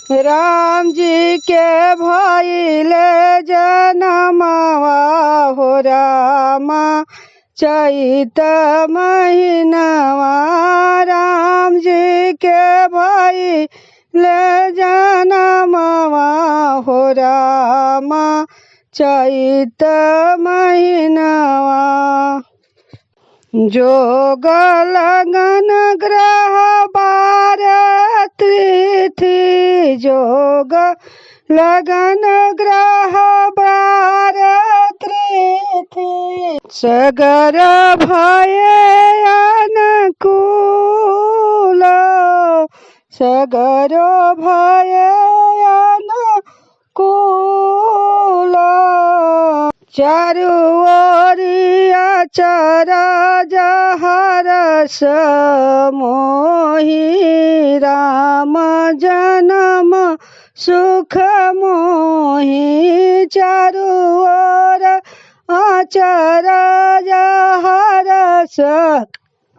राम जी के भइले जनमवा हो रामा चैत महीनवा। राम जी के भइले जनमवा हो रामा चैत महीनवा। जोग लगन ग्रह बार तिथि जोग लगन ग्रह बार तिथि सगर भय अनुकूल सगर भय अनुकूल। चारु ओरिया चरज हरस मोहि राम जनम सुख मोहि। चारु ओर अचरज हरस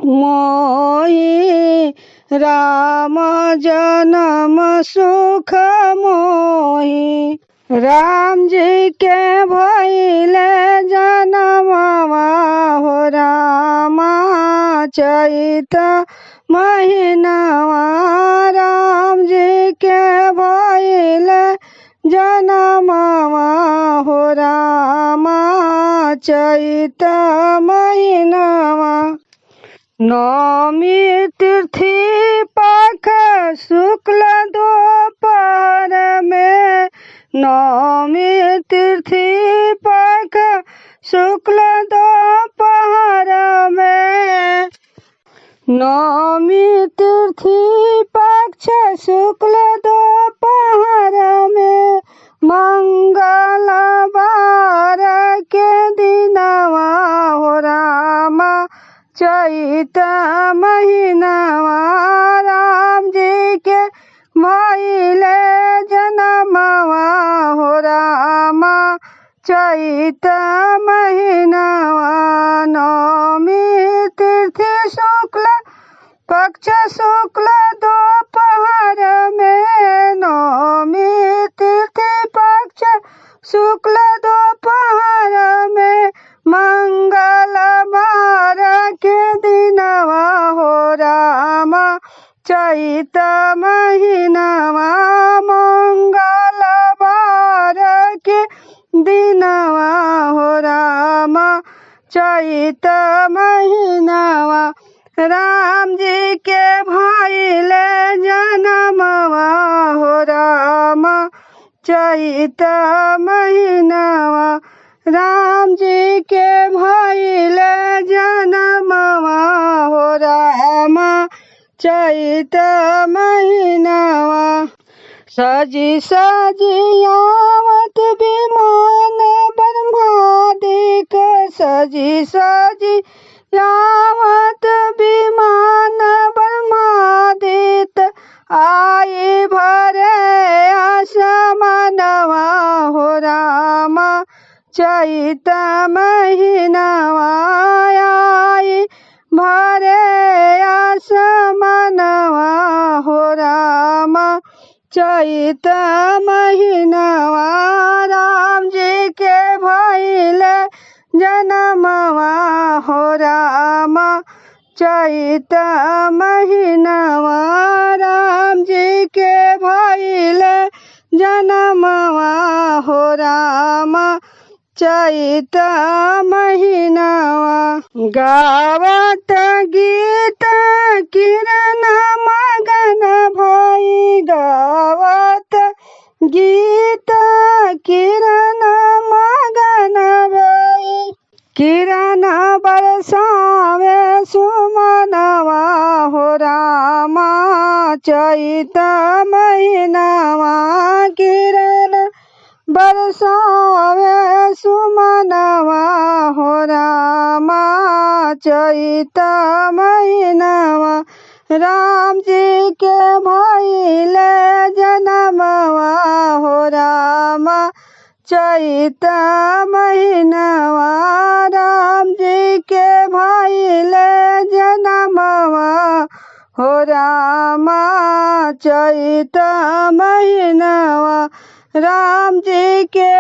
मोहि राम जनम सुख मोहि। राम जी के भइले जनमवा हो रामा चैत महीनवा। राम जी के भइले जनमवा हो रामा चैत महीनवा। नवमी तिथि पख शुक्ल दोपहर में नवमी तिथि पख शुक्ल दोपहर में। नवमी तिथि पक्ष शुक्ल दोपहर में मंगलवार के दिनवा हो रामा चैत महीनवा। राम जी के भइले जनमवा हो रामा चैत महीनवा। नवमी तिथि शुक्ल पक्ष शुक्ल दोपहर में नवमी तिथि पक्ष शुक्ल दोपहर में मंगलवार के दिनवा हो रामा चैत महीनवा। मंगलवार के दिनवा हो रामा चैत महीनवा। राम जी के भइले जनमवा हो रामा चैत महीनवा। राम जी के भइले जनमवा हो रामा चैत महीनवा। सजी सजी आवत विमान ब्रह्मादिक सजी सजी आवत विमान ब्रह्मादित आई भरे आसमानवा हो रामा चैत महीनवा। आई भरे आसमानवा हो रामा चैत महीनवा। राम जी के भइले जनमवा हो रामा चैत महीनवा। राम जी के भइले जनमवा हो रामा चैत महीनवा। गावत गीत किरण मगन भई गावत गीत किरण मगन भई। किरण बरसावे सुमनवा हो रामा चैत महीनवा। किरण बरसावे सुमनवा हो रामा चैत महीनवा। राम जी के भइले जनमवा हो रामा चैत महीनवा। राम जी के भइले जनमवा हो रामा चैत महीनवा राम जी के